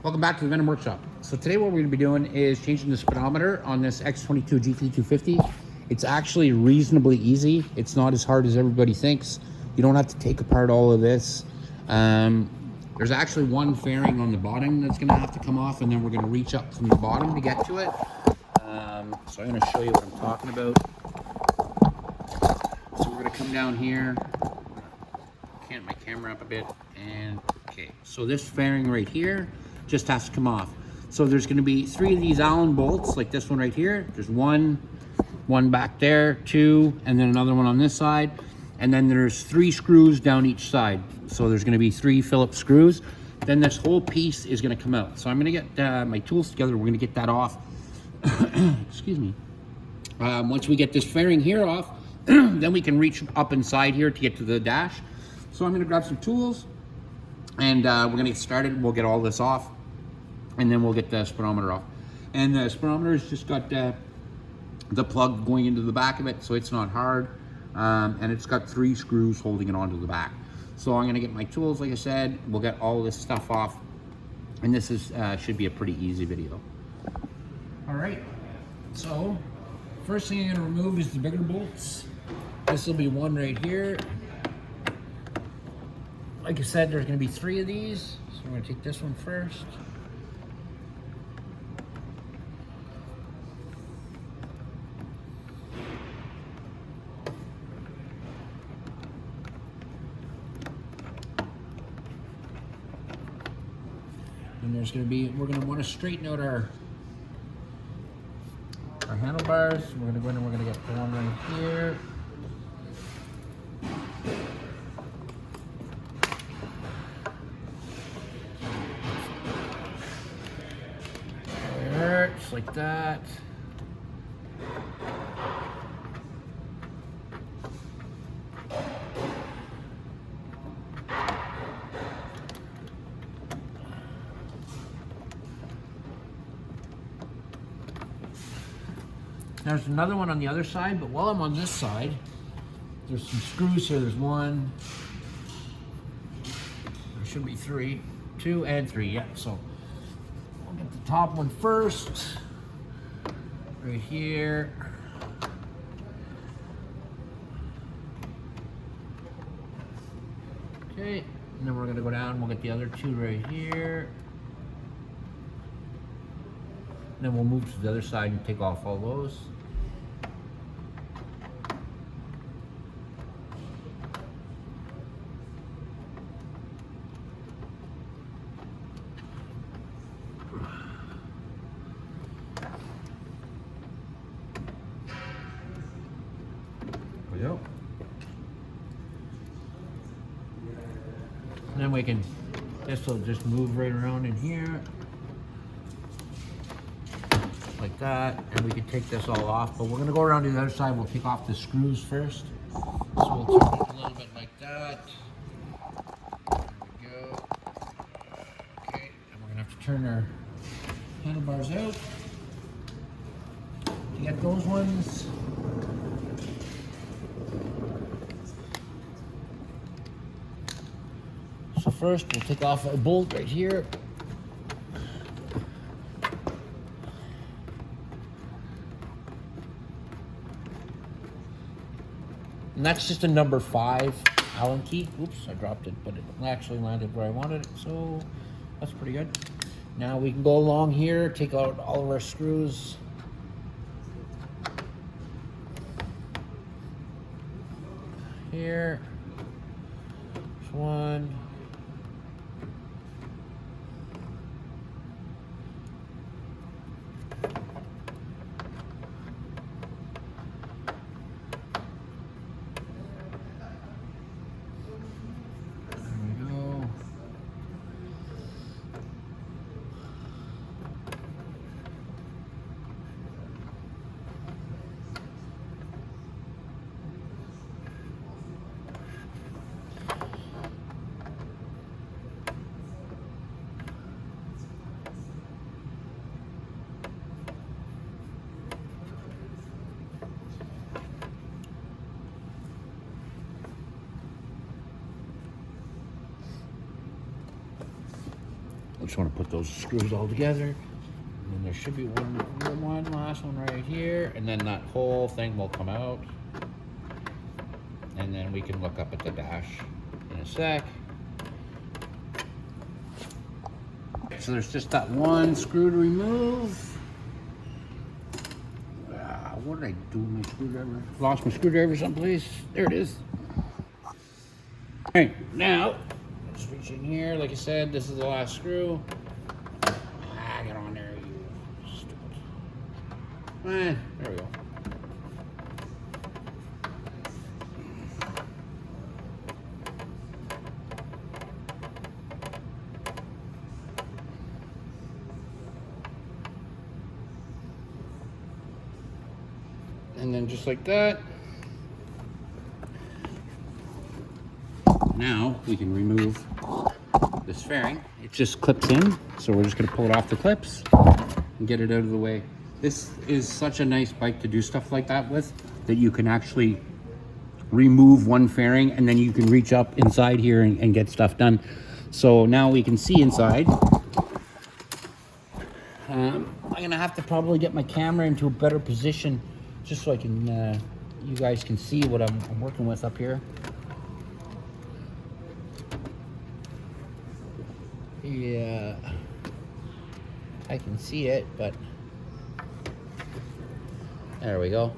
Welcome back to the Venom Workshop. So today what we're going to be doing is changing the speedometer on this X22GT 250. It's actually reasonably easy. It's not as hard as everybody thinks. You don't have to take apart all of this. There's actually one fairing on the bottom that's going to have to come off, and then we're going to reach up from the bottom to get to it. So I'm going to show you what I'm talking about. So we're going to come down here, cant my camera up a bit, and okay. So this fairing right here just has to come off. So there's going to be 3 of these Allen bolts, like this one right here. There's one back there, 2, and then another one on this side. And then there's 3 screws down each side. So there's going to be 3 Phillips screws. Then this whole piece is going to come out. So I'm going to get my tools together. We're going to get that off. Excuse me. Once we get this fairing here off, then we can reach up inside here to get to the dash. So I'm going to grab some tools, and we're going to get started. We'll get all this off, and then we'll get the speedometer off. And the speedometer has just got the plug going into the back of it, so it's not hard. And it's got 3 screws holding it onto the back. So I'm going to get my tools, like I said. We'll get all this stuff off, and this is should be a pretty easy video. All right, so first thing I'm going to remove is the bigger bolts. This will be one right here. Like I said, there's going to be 3 of these, so I'm going to take this one first. And there's going to be, we're going to want to straighten out our handlebars. We're going to go in and we're going to get the one right here. There, just like that. There's another one on the other side, but while I'm on this side, there's some screws here. There's 1, there should be 3, 2 and 3, yeah. So I'll get the top one first, right here. Okay, and then we're gonna go down, we'll get the other 2 right here. And then we'll move to the other side and take off all those. There we go. And then we can, this will just move right around in here. Like that, and we can take this all off, but we're going to go around to the other side. We'll take off the screws first. So we'll turn it a little bit like that. There we go. Okay, and we're going to have to turn our handlebars out to get those ones. So first we'll take off our bolt right here. And that's just a number 5 Allen key. Oops, I dropped it, but it actually landed where I wanted it, so that's pretty good. Now we can go along here, take out all of our screws. Here, there's 1. just want to put those screws all together. And then there should be one last one right here, and then that whole thing will come out. And then we can look up at the dash in a sec. So there's just that one screw to remove. What did I do with my screwdriver? Lost my screwdriver someplace. There it is. All right, now let's reach in here. Like I said, this is the last screw. Get on there, you stupid. There we go. And then just like that. Now we can remove this fairing. It just clips in, so we're just gonna pull it off the clips and get it out of the way. This is such a nice bike to do stuff like that with, that you can actually remove one fairing and then you can reach up inside here and get stuff done. So now we can see inside. I'm gonna have to probably get my camera into a better position just so I can, you guys can see what I'm working with up here. Yeah, I can see it, but there we go.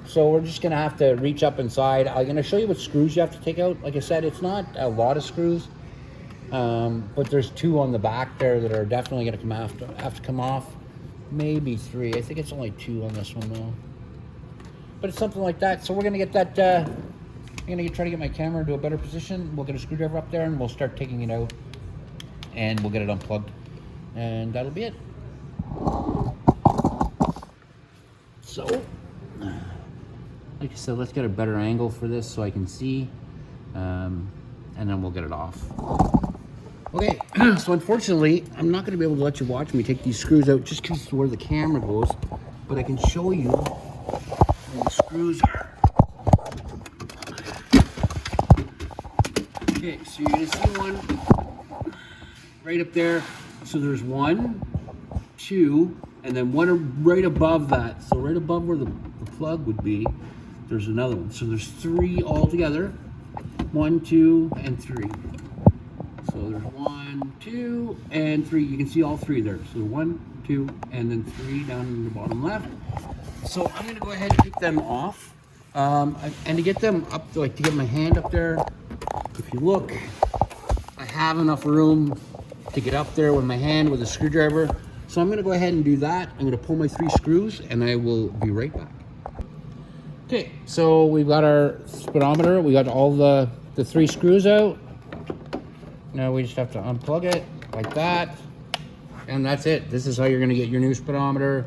So we're just gonna have to reach up inside. I'm gonna show you what screws you have to take out. Like I said, it's not a lot of screws, but there's 2 on the back there that are definitely gonna have to come off. Maybe 3. I think it's only 2 on this one though. But it's something like that. So we're gonna get that. I'm gonna try to get my camera into a better position. We'll get a screwdriver up there and we'll start taking it out, and we'll get it unplugged, and that'll be it. So, like I said, let's get a better angle for this so I can see, and then we'll get it off. Okay, so unfortunately, I'm not going to be able to let you watch me take these screws out just because it's where the camera goes, but I can show you where the screws are. Okay, so you're going to see one right up there. So there's 1, 2, and then one right above that. So right above where the plug would be, there's another one. So there's 3 all together. 1, 2, and 3. So there's 1, 2, and 3. You can see all 3 there. So 1, 2, and then 3 down in the bottom left. So I'm going to go ahead and take them off. And to get them up, like to get my hand up there, if you look, I have enough room to get up there with my hand with a screwdriver. So I'm going to go ahead and do that. I'm going to pull my 3 screws and I will be right back. Okay, so we've got our speedometer. We got all the 3 screws out. Now we just have to unplug it like that, and that's it. This is how you're going to get your new speedometer.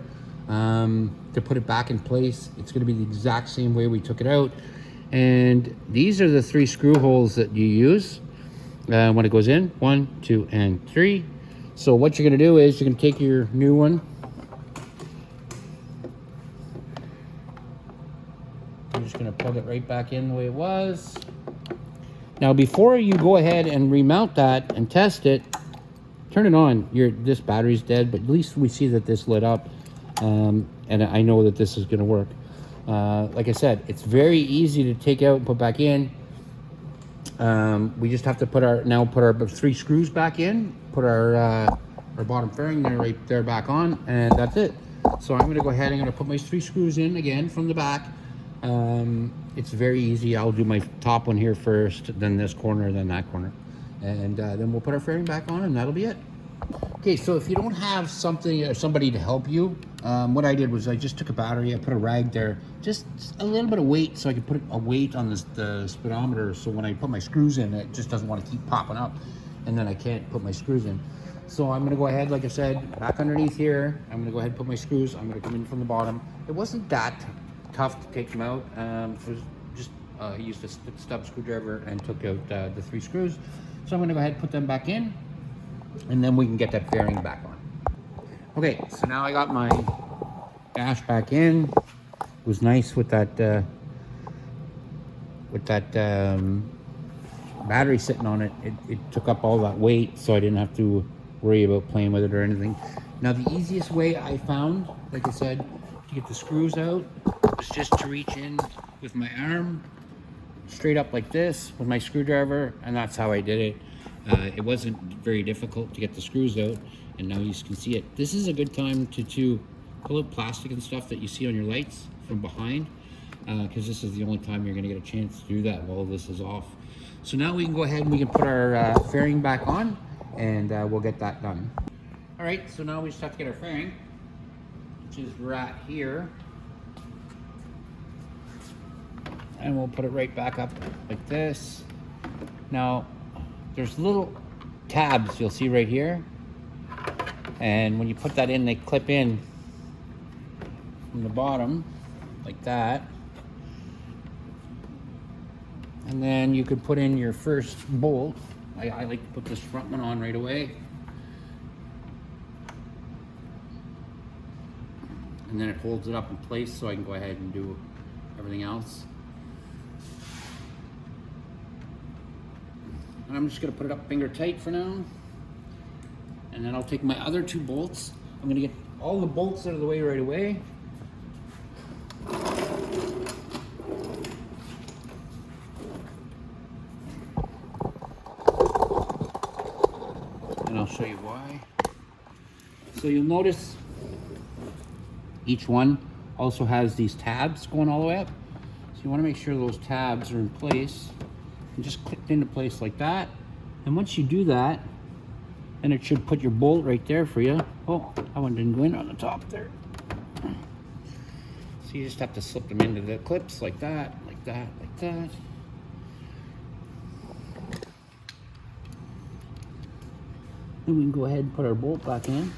To put it back in place, it's going to be the exact same way we took it out. And these are the 3 screw holes that you use when it goes in. 1, 2, and 3. So what you're going to do is you're going to take your new one. I'm just going to plug it right back in the way it was. Now, before you go ahead and remount that and test it, turn it on. This battery's dead, but at least we see that this lit up, and I know that this is going to work. Like I said, it's very easy to take out and put back in. We just have to put our 3 screws back in, put our bottom fairing there, right there, back on, and that's it. So I'm going to go ahead. I'm going to put my 3 screws in again from the back. It's very easy. I'll do my top one here first, then this corner, then that corner, and then we'll put our fairing back on, and that'll be it. Okay, so if you don't have something or somebody to help you, what I did was I just took a battery, I put a rag there, just a little bit of weight, so I could put a weight on the speedometer, so when I put my screws in, it just doesn't want to keep popping up, and then I can't put my screws in. So I'm going to go ahead, like I said, back underneath here, I'm going to go ahead and put my screws. I'm going to come in from the bottom. It wasn't that tough to take them out. It was just I used a stub screwdriver and took out the 3 screws. So I'm going to go ahead and put them back in, and then we can get that fairing back on. Okay, so now I got my dash back in. It was nice with that battery sitting on it. It took up all that weight, so I didn't have to worry about playing with it or anything. Now the easiest way I found, like I said, to get the screws out was just to reach in with my arm straight up like this with my screwdriver, and that's how I did it. It wasn't very difficult to get the screws out, and now you can see it. This is a good time to pull out plastic and stuff that you see on your lights from behind, because this is the only time you're going to get a chance to do that while this is off. So now we can go ahead and we can put our fairing back on, and we'll get that done. All right, so now we just have to get our fairing, which is right here, and we'll put it right back up like this. Now there's little tabs you'll see right here, and when you put that in, they clip in from the bottom like that, and then you could put in your first bolt. I like to put this front one on right away, and then it holds it up in place so I can go ahead and do everything else. And I'm just going to put it up finger tight for now, and then I'll take my other two bolts. I'm going to get all the bolts out of the way right away. And I'll show you why. So you'll notice each one also has these tabs going all the way up. So you want to make sure those tabs are in place and just clicked into place like that. And once you do that, then it should put your bolt right there for you. Oh, that one didn't go in on the top there. So you just have to slip them into the clips like that, like that, like that. Then we can go ahead and put our bolt back in.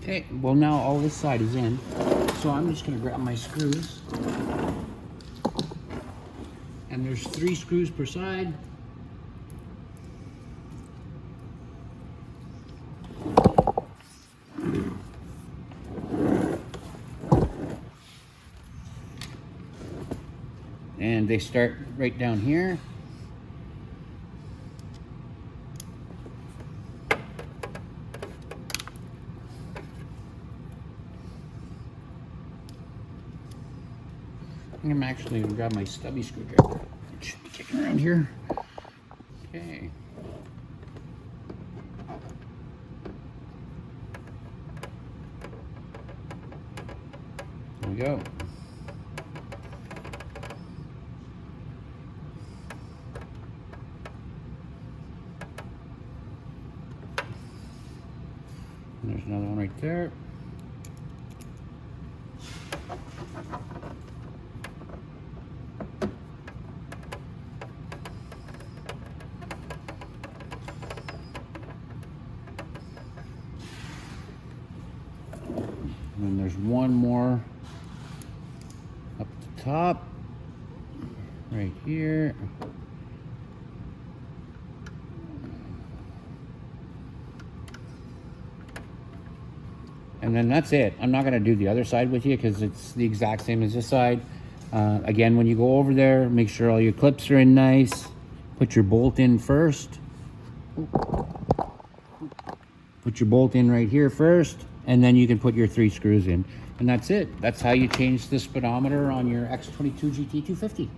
Okay, well now all this side is in, so I'm just going to grab my screws, and there's 3 screws per side. And they start right down here. I'm actually going to grab my stubby screwdriver. It should be kicking around here. Okay. There we go. And there's another one right there. And then there's one more up the top, right here. And then that's it. I'm not going to do the other side with you because it's the exact same as this side. Again, when you go over there, make sure all your clips are in nice. Put your bolt in first. Put your bolt in right here first, and then you can put your 3 screws in. And that's it. That's how you change the speedometer on your X22 GT 250.